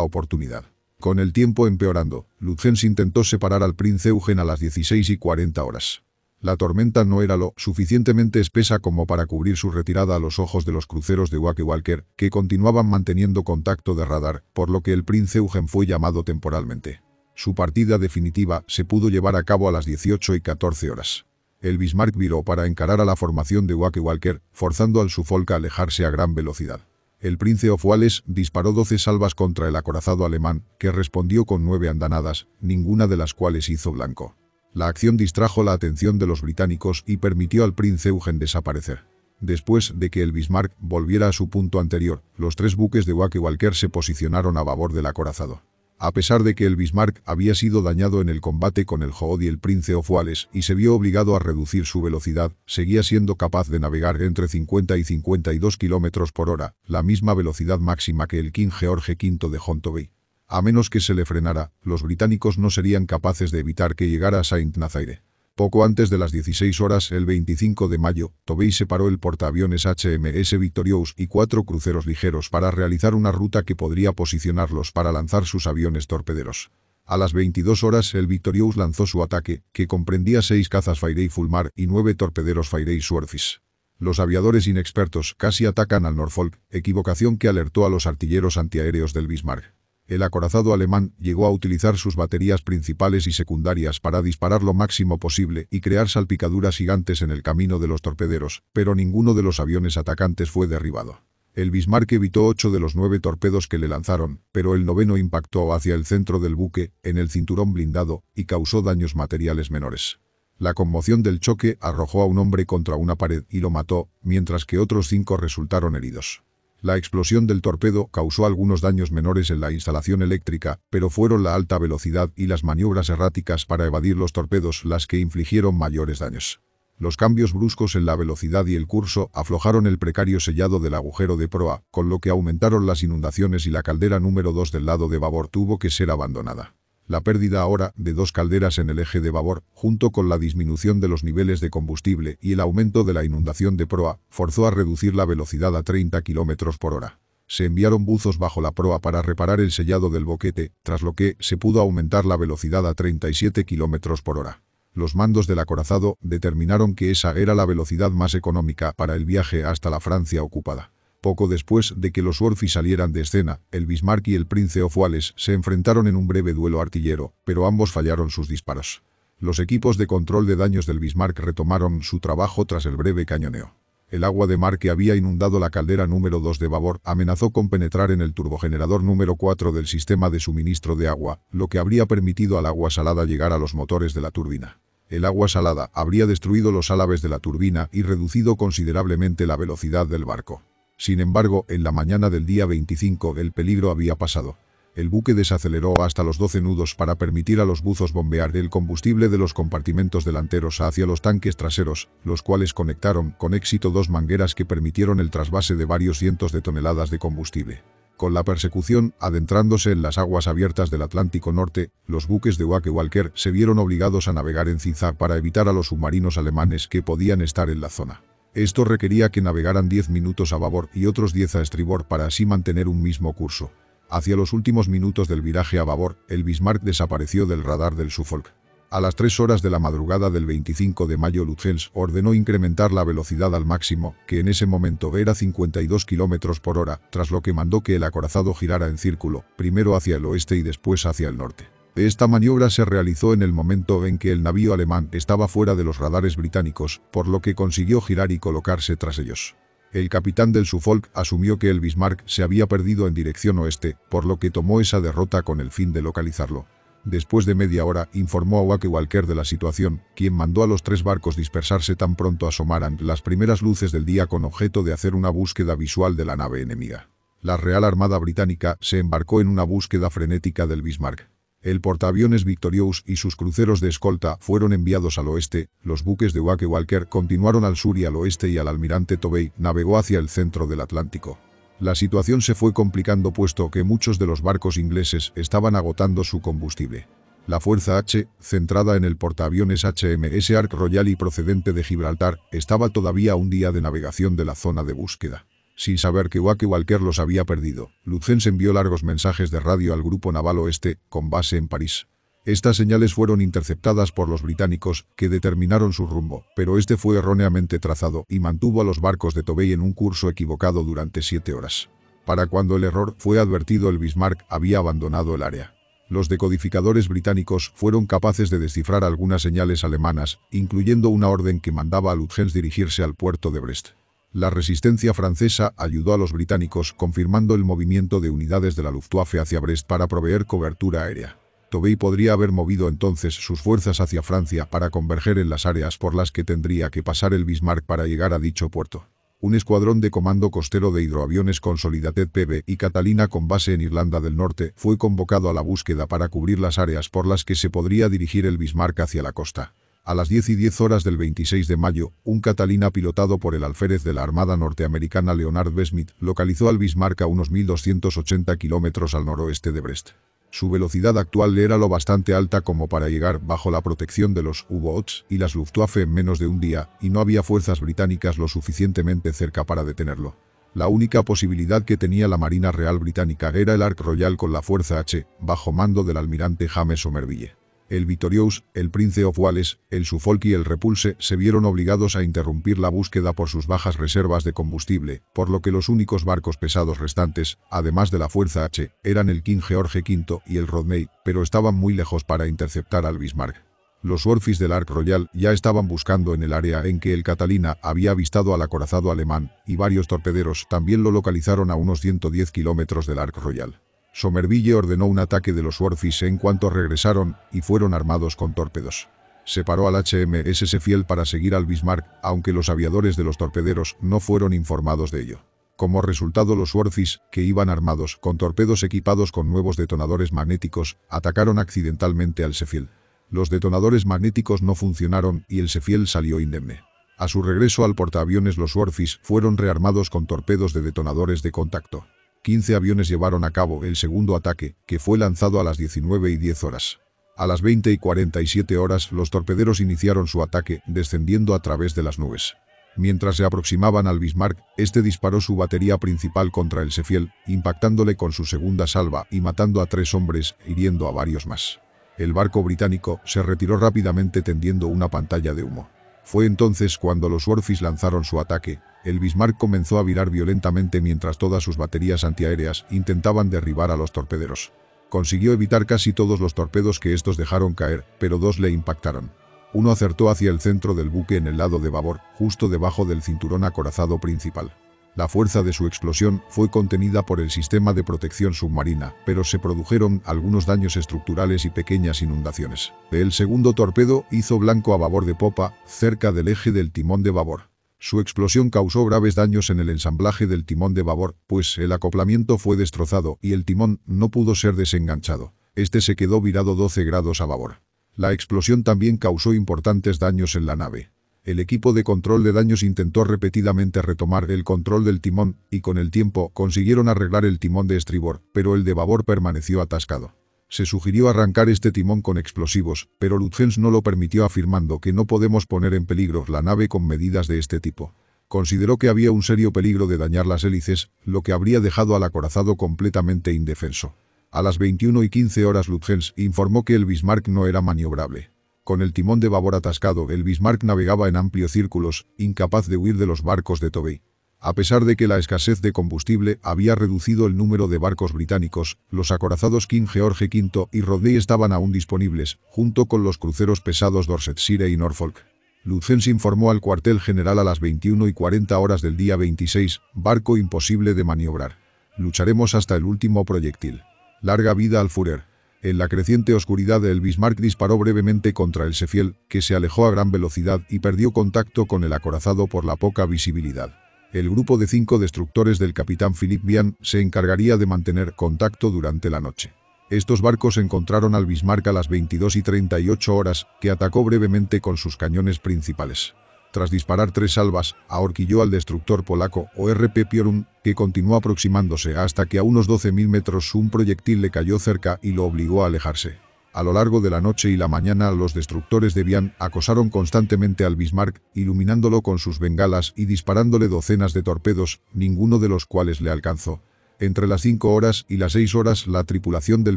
oportunidad. Con el tiempo empeorando, Lutyens intentó separar al Prince Eugen a las 16:40 horas. La tormenta no era lo suficientemente espesa como para cubrir su retirada a los ojos de los cruceros de Wake Walker, que continuaban manteniendo contacto de radar, por lo que el Prince Eugen fue llamado temporalmente. Su partida definitiva se pudo llevar a cabo a las 18:14 horas. El Bismarck viró para encarar a la formación de Wake Walker, forzando al Suffolk a alejarse a gran velocidad. El Prince of Wales disparó 12 salvas contra el acorazado alemán, que respondió con 9 andanadas, ninguna de las cuales hizo blanco. La acción distrajo la atención de los británicos y permitió al Prince Eugen desaparecer. Después de que el Bismarck volviera a su punto anterior, los 3 buques de Wake Walker se posicionaron a babor del acorazado. A pesar de que el Bismarck había sido dañado en el combate con el Hood y el Prince of Wales y se vio obligado a reducir su velocidad, seguía siendo capaz de navegar entre 50 y 52 km por hora, la misma velocidad máxima que el King George V de John Tovey. A menos que se le frenara, los británicos no serían capaces de evitar que llegara a Saint-Nazaire. Poco antes de las 16 horas, el 25 de mayo, Tovey separó el portaaviones HMS Victorious y 4 cruceros ligeros para realizar una ruta que podría posicionarlos para lanzar sus aviones torpederos. A las 22 horas, el Victorious lanzó su ataque, que comprendía 6 cazas Fairey Fulmar y 9 torpederos Fairey Swordfish. Los aviadores inexpertos casi atacan al Norfolk, equivocación que alertó a los artilleros antiaéreos del Bismarck. El acorazado alemán llegó a utilizar sus baterías principales y secundarias para disparar lo máximo posible y crear salpicaduras gigantes en el camino de los torpederos, pero ninguno de los aviones atacantes fue derribado. El Bismarck evitó 8 de los 9 torpedos que le lanzaron, pero el 9º impactó hacia el centro del buque, en el cinturón blindado, y causó daños materiales menores. La conmoción del choque arrojó a un hombre contra una pared y lo mató, mientras que otros 5 resultaron heridos. La explosión del torpedo causó algunos daños menores en la instalación eléctrica, pero fueron la alta velocidad y las maniobras erráticas para evadir los torpedos las que infligieron mayores daños. Los cambios bruscos en la velocidad y el curso aflojaron el precario sellado del agujero de proa, con lo que aumentaron las inundaciones y la caldera número 2 del lado de babor tuvo que ser abandonada. La pérdida ahora de 2 calderas en el eje de babor, junto con la disminución de los niveles de combustible y el aumento de la inundación de proa, forzó a reducir la velocidad a 30 km por hora. Se enviaron buzos bajo la proa para reparar el sellado del boquete, tras lo que se pudo aumentar la velocidad a 37 km por hora. Los mandos del acorazado determinaron que esa era la velocidad más económica para el viaje hasta la Francia ocupada. Poco después de que los Swordfish salieran de escena, el Bismarck y el Prince of Wales se enfrentaron en un breve duelo artillero, pero ambos fallaron sus disparos. Los equipos de control de daños del Bismarck retomaron su trabajo tras el breve cañoneo. El agua de mar que había inundado la caldera número 2 de babor amenazó con penetrar en el turbogenerador número 4 del sistema de suministro de agua, lo que habría permitido al agua salada llegar a los motores de la turbina. El agua salada habría destruido los álabes de la turbina y reducido considerablemente la velocidad del barco. Sin embargo, en la mañana del día 25 el peligro había pasado. El buque desaceleró hasta los 12 nudos para permitir a los buzos bombear el combustible de los compartimentos delanteros hacia los tanques traseros, los cuales conectaron con éxito 2 mangueras que permitieron el trasvase de varios cientos de toneladas de combustible. Con la persecución adentrándose en las aguas abiertas del Atlántico Norte, los buques de Wake Walker se vieron obligados a navegar en zigzag para evitar a los submarinos alemanes que podían estar en la zona. Esto requería que navegaran 10 minutos a babor y otros 10 a estribor para así mantener un mismo curso. Hacia los últimos minutos del viraje a babor, el Bismarck desapareció del radar del Suffolk. A las 3 horas de la madrugada del 25 de mayo Lutyens ordenó incrementar la velocidad al máximo, que en ese momento era 52 km por hora, tras lo que mandó que el acorazado girara en círculo, primero hacia el oeste y después hacia el norte. Esta maniobra se realizó en el momento en que el navío alemán estaba fuera de los radares británicos, por lo que consiguió girar y colocarse tras ellos. El capitán del Suffolk asumió que el Bismarck se había perdido en dirección oeste, por lo que tomó esa derrota con el fin de localizarlo. Después de media hora, informó a Wake Walker de la situación, quien mandó a los 3 barcos dispersarse tan pronto asomaran las primeras luces del día con objeto de hacer una búsqueda visual de la nave enemiga. La Real Armada Británica se embarcó en una búsqueda frenética del Bismarck. El portaaviones Victorious y sus cruceros de escolta fueron enviados al oeste, los buques de Wake Walker continuaron al sur y al oeste y el almirante Tovey navegó hacia el centro del Atlántico. La situación se fue complicando puesto que muchos de los barcos ingleses estaban agotando su combustible. La Fuerza H, centrada en el portaaviones HMS Ark Royal y procedente de Gibraltar, estaba todavía a un día de navegación de la zona de búsqueda. Sin saber que Wake Walker los había perdido, Lutyens envió largos mensajes de radio al Grupo Naval Oeste, con base en París. Estas señales fueron interceptadas por los británicos, que determinaron su rumbo, pero este fue erróneamente trazado y mantuvo a los barcos de Tovey en un curso equivocado durante 7 horas. Para cuando el error fue advertido, el Bismarck había abandonado el área. Los decodificadores británicos fueron capaces de descifrar algunas señales alemanas, incluyendo una orden que mandaba a Lutyens dirigirse al puerto de Brest. La resistencia francesa ayudó a los británicos confirmando el movimiento de unidades de la Luftwaffe hacia Brest para proveer cobertura aérea. Tovey podría haber movido entonces sus fuerzas hacia Francia para converger en las áreas por las que tendría que pasar el Bismarck para llegar a dicho puerto. Un escuadrón de comando costero de hidroaviones Consolidated PB y Catalina con base en Irlanda del Norte fue convocado a la búsqueda para cubrir las áreas por las que se podría dirigir el Bismarck hacia la costa. A las 10:10 del 26 de mayo, un Catalina pilotado por el alférez de la Armada norteamericana Leonard B. Smith localizó al Bismarck a unos 1.280 kilómetros al noroeste de Brest. Su velocidad actual era lo bastante alta como para llegar bajo la protección de los U-Boats y las Luftwaffe en menos de un día, y no había fuerzas británicas lo suficientemente cerca para detenerlo. La única posibilidad que tenía la Marina Real Británica era el Ark Royal con la Fuerza H, bajo mando del almirante James Somerville. El Victorious, el Prince of Wales, el Suffolk y el Repulse se vieron obligados a interrumpir la búsqueda por sus bajas reservas de combustible, por lo que los únicos barcos pesados restantes, además de la Fuerza H, eran el King George V y el Rodney, pero estaban muy lejos para interceptar al Bismarck. Los Worfies del Ark Royal ya estaban buscando en el área en que el Catalina había avistado al acorazado alemán, y varios torpederos también lo localizaron a unos 110 kilómetros del Ark Royal. Somerville ordenó un ataque de los Worfies en cuanto regresaron y fueron armados con torpedos. Separó al HMS Sheffield para seguir al Bismarck, aunque los aviadores de los torpederos no fueron informados de ello. Como resultado, los Worfies, que iban armados con torpedos equipados con nuevos detonadores magnéticos, atacaron accidentalmente al Sheffield. Los detonadores magnéticos no funcionaron y el Sheffield salió indemne. A su regreso al portaaviones, los Worfies fueron rearmados con torpedos de detonadores de contacto. 15 aviones llevaron a cabo el segundo ataque, que fue lanzado a las 19:10. A las 20:47 los torpederos iniciaron su ataque, descendiendo a través de las nubes. Mientras se aproximaban al Bismarck, este disparó su batería principal contra el Sheffield, impactándole con su segunda salva y matando a 3 hombres, hiriendo a varios más. El barco británico se retiró rápidamente tendiendo una pantalla de humo. Fue entonces cuando los Worfies lanzaron su ataque. El Bismarck comenzó a virar violentamente mientras todas sus baterías antiaéreas intentaban derribar a los torpederos. Consiguió evitar casi todos los torpedos que estos dejaron caer, pero 2 le impactaron. Uno acertó hacia el centro del buque en el lado de babor, justo debajo del cinturón acorazado principal. La fuerza de su explosión fue contenida por el sistema de protección submarina, pero se produjeron algunos daños estructurales y pequeñas inundaciones. El segundo torpedo hizo blanco a babor de popa, cerca del eje del timón de babor. Su explosión causó graves daños en el ensamblaje del timón de babor, pues el acoplamiento fue destrozado y el timón no pudo ser desenganchado. Este se quedó virado 12 grados a babor. La explosión también causó importantes daños en la nave. El equipo de control de daños intentó repetidamente retomar el control del timón, y con el tiempo consiguieron arreglar el timón de estribor, pero el de babor permaneció atascado. Se sugirió arrancar este timón con explosivos, pero Lutyens no lo permitió, afirmando que no podemos poner en peligro la nave con medidas de este tipo. Consideró que había un serio peligro de dañar las hélices, lo que habría dejado al acorazado completamente indefenso. A las 21:15 Lutyens informó que el Bismarck no era maniobrable. Con el timón de babor atascado, el Bismarck navegaba en amplios círculos, incapaz de huir de los barcos de Tovey. A pesar de que la escasez de combustible había reducido el número de barcos británicos, los acorazados King George V y Rodney estaban aún disponibles, junto con los cruceros pesados Dorsetshire y Norfolk. Lutyens informó al cuartel general a las 21:40 del día 26, barco imposible de maniobrar. Lucharemos hasta el último proyectil. Larga vida al Führer. En la creciente oscuridad el Bismarck disparó brevemente contra el Sheffield, que se alejó a gran velocidad y perdió contacto con el acorazado por la poca visibilidad. El grupo de 5 destructores del capitán Philip Vian se encargaría de mantener contacto durante la noche. Estos barcos encontraron al Bismarck a las 22:38, que atacó brevemente con sus cañones principales. Tras disparar 3 salvas, ahorquilló al destructor polaco ORP Piorun, que continuó aproximándose hasta que a unos 12.000 metros un proyectil le cayó cerca y lo obligó a alejarse. A lo largo de la noche y la mañana los destructores de Vian acosaron constantemente al Bismarck, iluminándolo con sus bengalas y disparándole docenas de torpedos, ninguno de los cuales le alcanzó. Entre las 5 horas y las 6 horas la tripulación del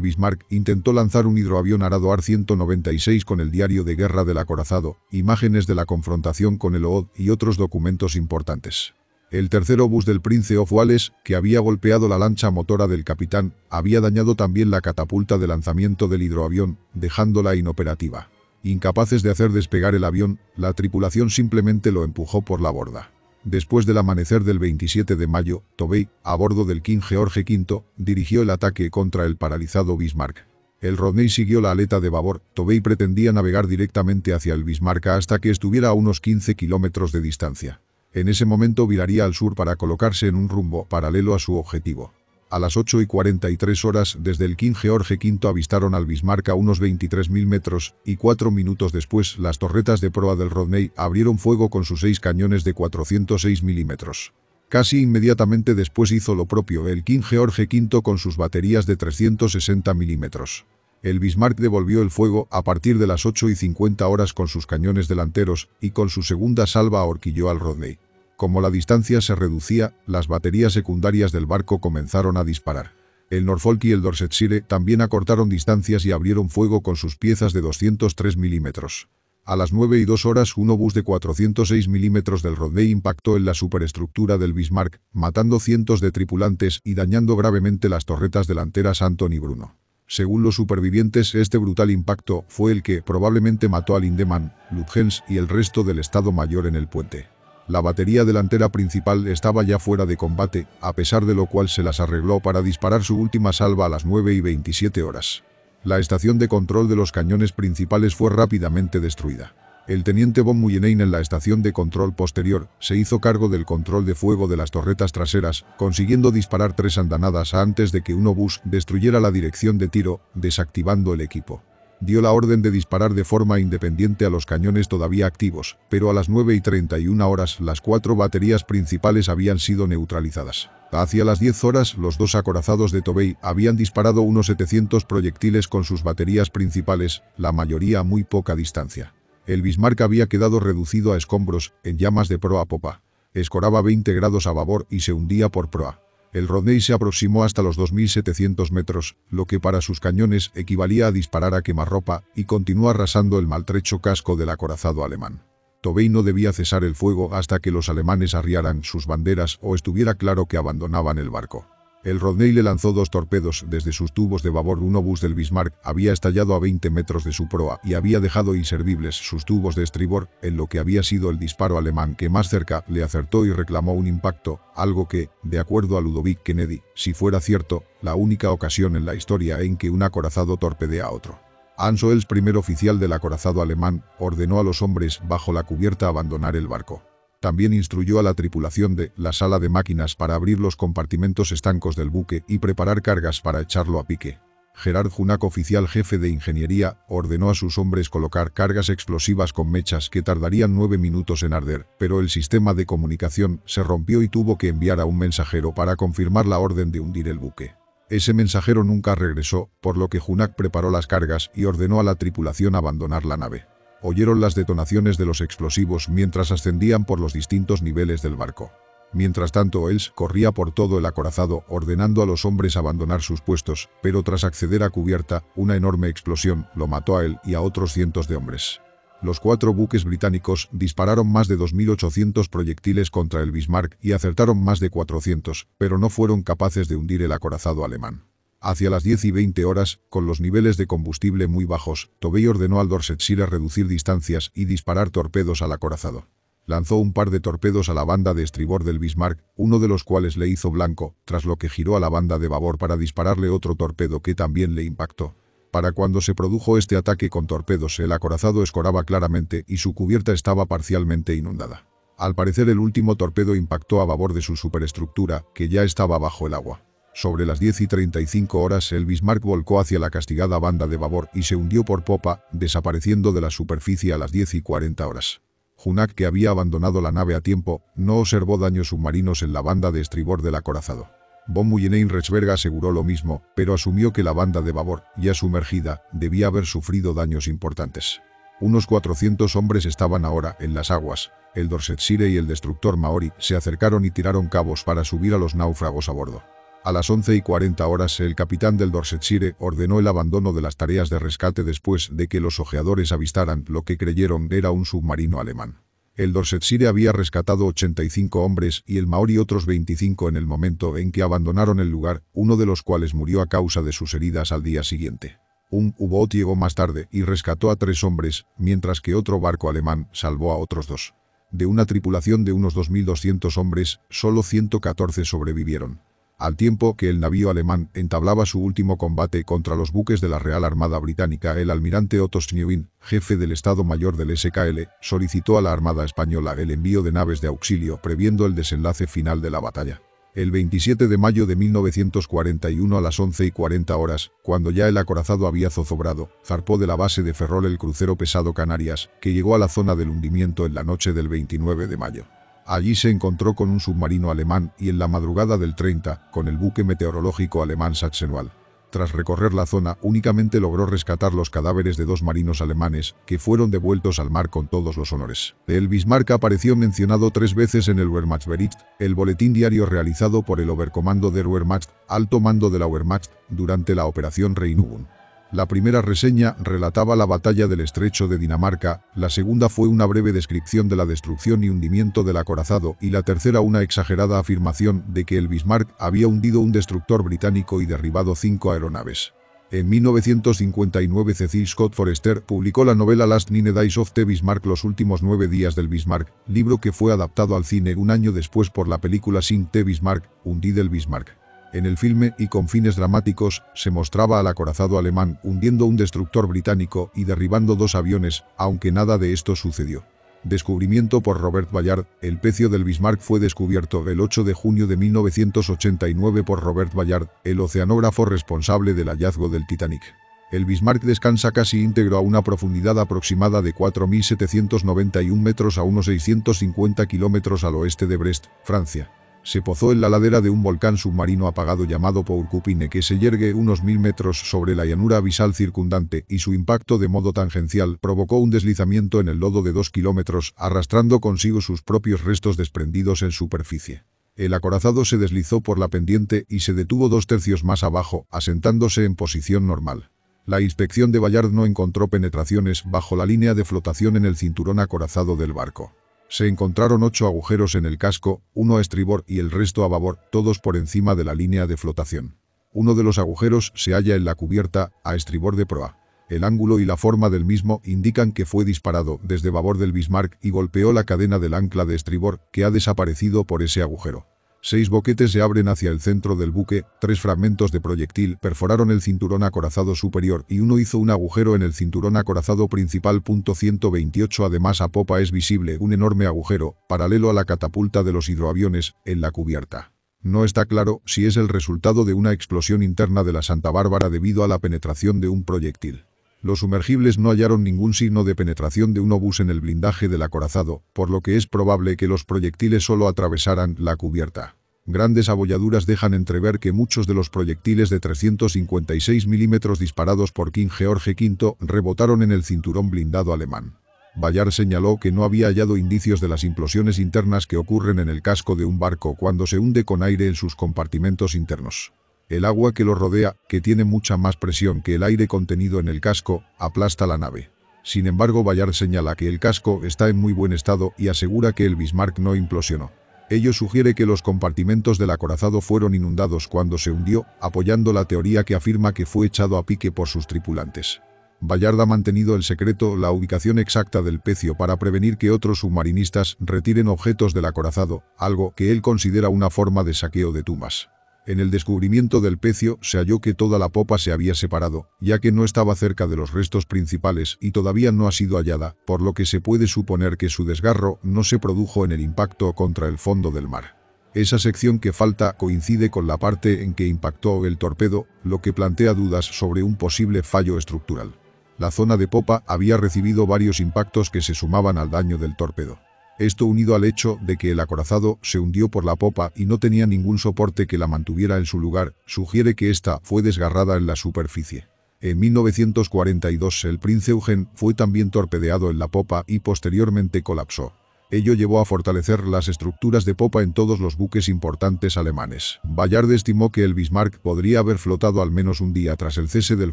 Bismarck intentó lanzar un hidroavión arado AR-196 con el diario de guerra del acorazado, imágenes de la confrontación con el OOD y otros documentos importantes. El tercer obús del Prince of Wales, que había golpeado la lancha motora del capitán, había dañado también la catapulta de lanzamiento del hidroavión, dejándola inoperativa. Incapaces de hacer despegar el avión, la tripulación simplemente lo empujó por la borda. Después del amanecer del 27 de mayo, Tovey, a bordo del King George V, dirigió el ataque contra el paralizado Bismarck. El Rodney siguió la aleta de babor. Tovey pretendía navegar directamente hacia el Bismarck hasta que estuviera a unos 15 kilómetros de distancia. En ese momento viraría al sur para colocarse en un rumbo paralelo a su objetivo. A las 8:43 desde el King George V avistaron al Bismarck a unos 23.000 metros, y 4 minutos después las torretas de proa del Rodney abrieron fuego con sus 6 cañones de 406 milímetros. Casi inmediatamente después hizo lo propio el King George V con sus baterías de 360 milímetros. El Bismarck devolvió el fuego a partir de las 8:50 con sus cañones delanteros, y con su segunda salva ahorquilló al Rodney. Como la distancia se reducía, las baterías secundarias del barco comenzaron a disparar. El Norfolk y el Dorsetshire también acortaron distancias y abrieron fuego con sus piezas de 203 milímetros. A las 9:02 un obús de 406 milímetros del Rodney impactó en la superestructura del Bismarck, matando cientos de tripulantes y dañando gravemente las torretas delanteras Anton y Bruno. Según los supervivientes, este brutal impacto fue el que probablemente mató a Lindemann, Lutyens y el resto del Estado Mayor en el puente. La batería delantera principal estaba ya fuera de combate, a pesar de lo cual se las arregló para disparar su última salva a las 9:27. La estación de control de los cañones principales fue rápidamente destruida. El teniente von Muyenheim en la estación de control posterior se hizo cargo del control de fuego de las torretas traseras, consiguiendo disparar 3 andanadas antes de que un obús destruyera la dirección de tiro, desactivando el equipo. Dio la orden de disparar de forma independiente a los cañones todavía activos, pero a las 9:31 las 4 baterías principales habían sido neutralizadas. Hacia las 10 los 2 acorazados de Tovey habían disparado unos 700 proyectiles con sus baterías principales, la mayoría a muy poca distancia. El Bismarck había quedado reducido a escombros, en llamas de proa a popa. Escoraba 20 grados a babor y se hundía por proa. El Rodney se aproximó hasta los 2.700 metros, lo que para sus cañones equivalía a disparar a quemarropa, y continuó arrasando el maltrecho casco del acorazado alemán. Tovey no debía cesar el fuego hasta que los alemanes arriaran sus banderas o estuviera claro que abandonaban el barco. El Rodney le lanzó 2 torpedos desde sus tubos de babor. Un obús del Bismarck había estallado a 20 metros de su proa y había dejado inservibles sus tubos de estribor, en lo que había sido el disparo alemán que más cerca le acertó y reclamó un impacto, algo que, de acuerdo a Ludovic Kennedy, si fuera cierto, la única ocasión en la historia en que un acorazado torpedea a otro. Hans Oels, primer oficial del acorazado alemán, ordenó a los hombres bajo la cubierta abandonar el barco. También instruyó a la tripulación de la sala de máquinas para abrir los compartimentos estancos del buque y preparar cargas para echarlo a pique. Gerard Junak, oficial jefe de ingeniería, ordenó a sus hombres colocar cargas explosivas con mechas que tardarían 9 minutos en arder, pero el sistema de comunicación se rompió y tuvo que enviar a un mensajero para confirmar la orden de hundir el buque. Ese mensajero nunca regresó, por lo que Junak preparó las cargas y ordenó a la tripulación abandonar la nave. Oyeron las detonaciones de los explosivos mientras ascendían por los distintos niveles del barco. Mientras tanto, Oels corría por todo el acorazado ordenando a los hombres abandonar sus puestos, pero tras acceder a cubierta, una enorme explosión lo mató a él y a otros cientos de hombres. Los 4 buques británicos dispararon más de 2.800 proyectiles contra el Bismarck y acertaron más de 400, pero no fueron capaces de hundir el acorazado alemán. Hacia las 10:20, con los niveles de combustible muy bajos, Tovey ordenó al Dorsetshire reducir distancias y disparar torpedos al acorazado. Lanzó un par de torpedos a la banda de estribor del Bismarck, uno de los cuales le hizo blanco, tras lo que giró a la banda de babor para dispararle otro torpedo que también le impactó. Para cuando se produjo este ataque con torpedos, el acorazado escoraba claramente y su cubierta estaba parcialmente inundada. Al parecer el último torpedo impactó a babor de su superestructura, que ya estaba bajo el agua. Sobre las 10:35 horas el Bismarck volcó hacia la castigada banda de babor y se hundió por popa, desapareciendo de la superficie a las 10:40 horas. Junak, que había abandonado la nave a tiempo, no observó daños submarinos en la banda de estribor del acorazado. Von Muyenheim-Rechberg aseguró lo mismo, pero asumió que la banda de babor, ya sumergida, debía haber sufrido daños importantes. Unos 400 hombres estaban ahora en las aguas. El Dorsetshire y el destructor Maori se acercaron y tiraron cabos para subir a los náufragos a bordo. A las 11:40 horas el capitán del Dorsetshire ordenó el abandono de las tareas de rescate después de que los ojeadores avistaran lo que creyeron era un submarino alemán. El Dorsetshire había rescatado 85 hombres y el Maori otros 25 en el momento en que abandonaron el lugar, uno de los cuales murió a causa de sus heridas al día siguiente. Un U-boat llegó más tarde y rescató a 3 hombres, mientras que otro barco alemán salvó a otros 2. De una tripulación de unos 2.200 hombres, solo 114 sobrevivieron. Al tiempo que el navío alemán entablaba su último combate contra los buques de la Real Armada Británica, el almirante Otto Schneewin, jefe del Estado Mayor del SKL, solicitó a la Armada Española el envío de naves de auxilio previendo el desenlace final de la batalla. El 27 de mayo de 1941 a las 11:40 horas, cuando ya el acorazado había zozobrado, zarpó de la base de Ferrol el crucero pesado Canarias, que llegó a la zona del hundimiento en la noche del 29 de mayo. Allí se encontró con un submarino alemán y en la madrugada del 30, con el buque meteorológico alemán Sachsenwald. Tras recorrer la zona, únicamente logró rescatar los cadáveres de 2 marinos alemanes, que fueron devueltos al mar con todos los honores. El Bismarck apareció mencionado 3 veces en el Wehrmachtsbericht, el boletín diario realizado por el Oberkommando der Wehrmacht, alto mando de la Wehrmacht, durante la Operación Regenübung. La primera reseña relataba la batalla del Estrecho de Dinamarca, la segunda fue una breve descripción de la destrucción y hundimiento del acorazado y la tercera una exagerada afirmación de que el Bismarck había hundido un destructor británico y derribado 5 aeronaves. En 1959 Cecil Scott Forester publicó la novela Last 9 Days of the Bismarck, los últimos 9 días del Bismarck, libro que fue adaptado al cine un año después por la película Sink the Bismarck, Hundid el Bismarck. En el filme, y con fines dramáticos, se mostraba al acorazado alemán hundiendo un destructor británico y derribando 2 aviones, aunque nada de esto sucedió. Descubrimiento por Robert Ballard. El pecio del Bismarck fue descubierto el 8 de junio de 1989 por Robert Ballard, el oceanógrafo responsable del hallazgo del Titanic. El Bismarck descansa casi íntegro a una profundidad aproximada de 4.791 metros a unos 650 kilómetros al oeste de Brest, Francia. Se pozó en la ladera de un volcán submarino apagado llamado Pourquepine, que se yergue unos 1000 metros sobre la llanura abisal circundante, y su impacto de modo tangencial provocó un deslizamiento en el lodo de 2 kilómetros, arrastrando consigo sus propios restos desprendidos en superficie. El acorazado se deslizó por la pendiente y se detuvo 2 tercios más abajo, asentándose en posición normal. La inspección de Ballard no encontró penetraciones bajo la línea de flotación en el cinturón acorazado del barco. Se encontraron 8 agujeros en el casco, 1 a estribor y el resto a babor, todos por encima de la línea de flotación. Uno de los agujeros se halla en la cubierta, a estribor de proa. El ángulo y la forma del mismo indican que fue disparado desde babor del Bismarck y golpeó la cadena del ancla de estribor, que ha desaparecido por ese agujero. 6 boquetes se abren hacia el centro del buque, 3 fragmentos de proyectil perforaron el cinturón acorazado superior y uno hizo un agujero en el cinturón acorazado principal. 128 Además, a popa es visible un enorme agujero, paralelo a la catapulta de los hidroaviones, en la cubierta. No está claro si es el resultado de una explosión interna de la Santa Bárbara debido a la penetración de un proyectil. Los sumergibles no hallaron ningún signo de penetración de un obús en el blindaje del acorazado, por lo que es probable que los proyectiles solo atravesaran la cubierta. Grandes abolladuras dejan entrever que muchos de los proyectiles de 356 milímetros disparados por King George V rebotaron en el cinturón blindado alemán. Ballard señaló que no había hallado indicios de las implosiones internas que ocurren en el casco de un barco cuando se hunde con aire en sus compartimentos internos. El agua que lo rodea, que tiene mucha más presión que el aire contenido en el casco, aplasta la nave. Sin embargo, Ballard señala que el casco está en muy buen estado y asegura que el Bismarck no implosionó. Ello sugiere que los compartimentos del acorazado fueron inundados cuando se hundió, apoyando la teoría que afirma que fue echado a pique por sus tripulantes. Ballard ha mantenido el secreto la ubicación exacta del pecio para prevenir que otros submarinistas retiren objetos del acorazado, algo que él considera una forma de saqueo de tumbas. En el descubrimiento del pecio se halló que toda la popa se había separado, ya que no estaba cerca de los restos principales y todavía no ha sido hallada, por lo que se puede suponer que su desgarro no se produjo en el impacto contra el fondo del mar. Esa sección que falta coincide con la parte en que impactó el torpedo, lo que plantea dudas sobre un posible fallo estructural. La zona de popa había recibido varios impactos que se sumaban al daño del torpedo. Esto, unido al hecho de que el acorazado se hundió por la popa y no tenía ningún soporte que la mantuviera en su lugar, sugiere que ésta fue desgarrada en la superficie. En 1942 el Prince Eugen fue también torpedeado en la popa y posteriormente colapsó. Ello llevó a fortalecer las estructuras de popa en todos los buques importantes alemanes. Bayard estimó que el Bismarck podría haber flotado al menos un día tras el cese del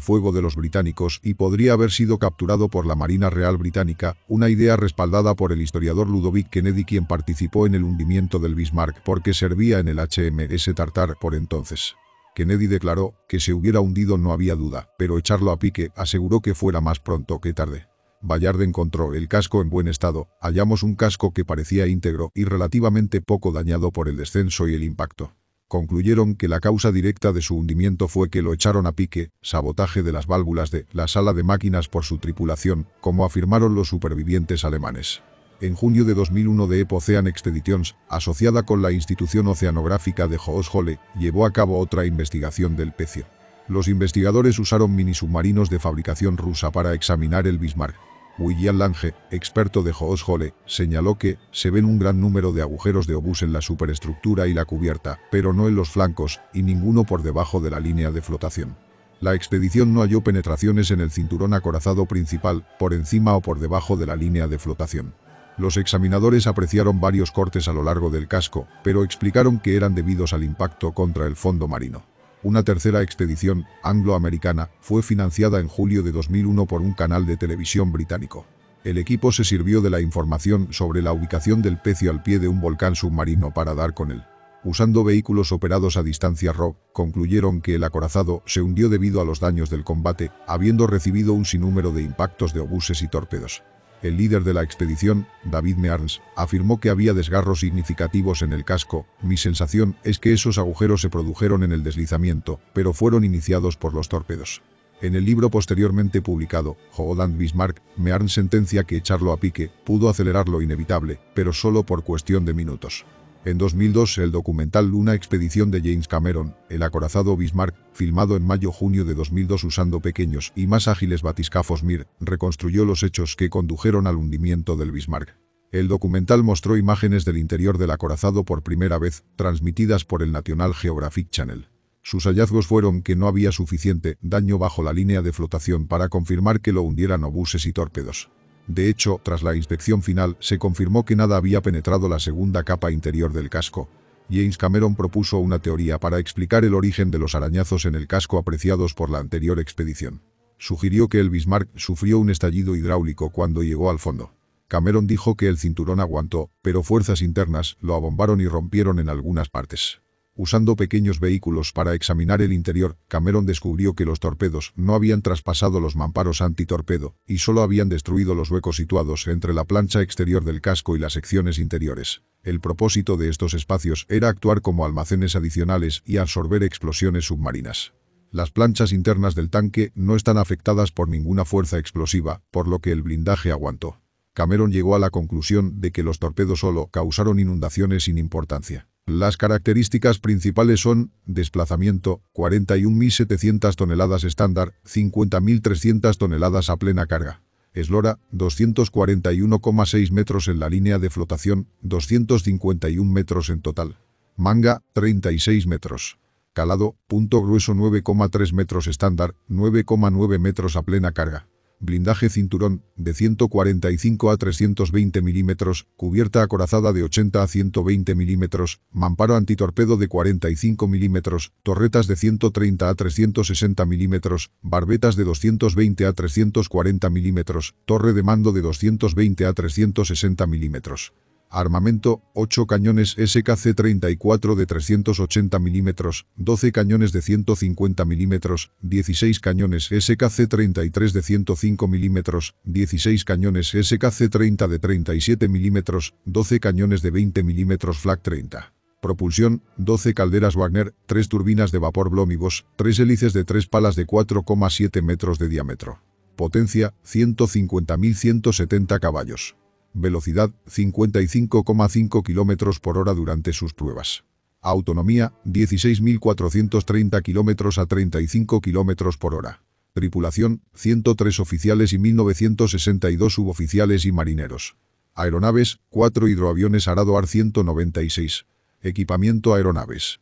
fuego de los británicos y podría haber sido capturado por la Marina Real Británica, una idea respaldada por el historiador Ludovic Kennedy, quien participó en el hundimiento del Bismarck porque servía en el HMS Tartar por entonces. Kennedy declaró que se hubiera hundido no había duda, pero echarlo a pique aseguró que fuera más pronto que tarde. Bayard encontró el casco en buen estado. Hallamos un casco que parecía íntegro y relativamente poco dañado por el descenso y el impacto. Concluyeron que la causa directa de su hundimiento fue que lo echaron a pique, sabotaje de las válvulas de la sala de máquinas por su tripulación, como afirmaron los supervivientes alemanes. En junio de 2001 The Ocean Expeditions, asociada con la institución oceanográfica de Hochschule, llevó a cabo otra investigación del pecio. Los investigadores usaron minisubmarinos de fabricación rusa para examinar el Bismarck. William Lange, experto de Hochschule, señaló que se ven un gran número de agujeros de obús en la superestructura y la cubierta, pero no en los flancos, y ninguno por debajo de la línea de flotación. La expedición no halló penetraciones en el cinturón acorazado principal, por encima o por debajo de la línea de flotación. Los examinadores apreciaron varios cortes a lo largo del casco, pero explicaron que eran debidos al impacto contra el fondo marino. Una tercera expedición, anglo-americana, fue financiada en julio de 2001 por un canal de televisión británico. El equipo se sirvió de la información sobre la ubicación del pecio al pie de un volcán submarino para dar con él. Usando vehículos operados a distancia ROV, concluyeron que el acorazado se hundió debido a los daños del combate, habiendo recibido un sinnúmero de impactos de obuses y torpedos. El líder de la expedición, David Mearns, afirmó que había desgarros significativos en el casco. Mi sensación es que esos agujeros se produjeron en el deslizamiento, pero fueron iniciados por los torpedos. En el libro posteriormente publicado, Holland Bismarck, Mearns sentencia que echarlo a pique pudo acelerar lo inevitable, pero solo por cuestión de minutos. En 2002, el documental Una expedición de James Cameron, el acorazado Bismarck, filmado en mayo-junio de 2002 usando pequeños y más ágiles batiscafos Mir, reconstruyó los hechos que condujeron al hundimiento del Bismarck. El documental mostró imágenes del interior del acorazado por primera vez, transmitidas por el National Geographic Channel. Sus hallazgos fueron que no había suficiente daño bajo la línea de flotación para confirmar que lo hundieran obuses y torpedos. De hecho, tras la inspección final, se confirmó que nada había penetrado la segunda capa interior del casco. James Cameron propuso una teoría para explicar el origen de los arañazos en el casco apreciados por la anterior expedición. Sugirió que el Bismarck sufrió un estallido hidráulico cuando llegó al fondo. Cameron dijo que el cinturón aguantó, pero fuerzas internas lo abombaron y rompieron en algunas partes. Usando pequeños vehículos para examinar el interior, Cameron descubrió que los torpedos no habían traspasado los mamparos antitorpedo y solo habían destruido los huecos situados entre la plancha exterior del casco y las secciones interiores. El propósito de estos espacios era actuar como almacenes adicionales y absorber explosiones submarinas. Las planchas internas del tanque no están afectadas por ninguna fuerza explosiva, por lo que el blindaje aguantó. Cameron llegó a la conclusión de que los torpedos solo causaron inundaciones sin importancia. Las características principales son: desplazamiento, 41.700 toneladas estándar, 50.300 toneladas a plena carga. Eslora, 241,6 metros en la línea de flotación, 251 metros en total. Manga, 36 metros. Calado, punto grueso 9,3 metros estándar, 9,9 metros a plena carga. Blindaje cinturón, de 145 a 320 milímetros, cubierta acorazada de 80 a 120 milímetros, mamparo antitorpedo de 45 milímetros, torretas de 130 a 360 milímetros, barbetas de 220 a 340 milímetros, torre de mando de 220 a 360 milímetros. Armamento: 8 cañones SKC-34 de 380 milímetros, 12 cañones de 150 milímetros, 16 cañones SKC-33 de 105 milímetros, 16 cañones SKC-30 de 37 milímetros, 12 cañones de 20 milímetros Flak 30. Propulsión, 12 calderas Wagner, 3 turbinas de vapor Blohm-Bosch, 3 hélices de 3 palas de 4,7 metros de diámetro. Potencia, 150.170 caballos. Velocidad, 55,5 km por hora durante sus pruebas. Autonomía, 16.430 km a 35 km por hora. Tripulación, 103 oficiales y 1.962 suboficiales y marineros. Aeronaves, 4 hidroaviones Arado AR-196. Equipamiento aeronaves.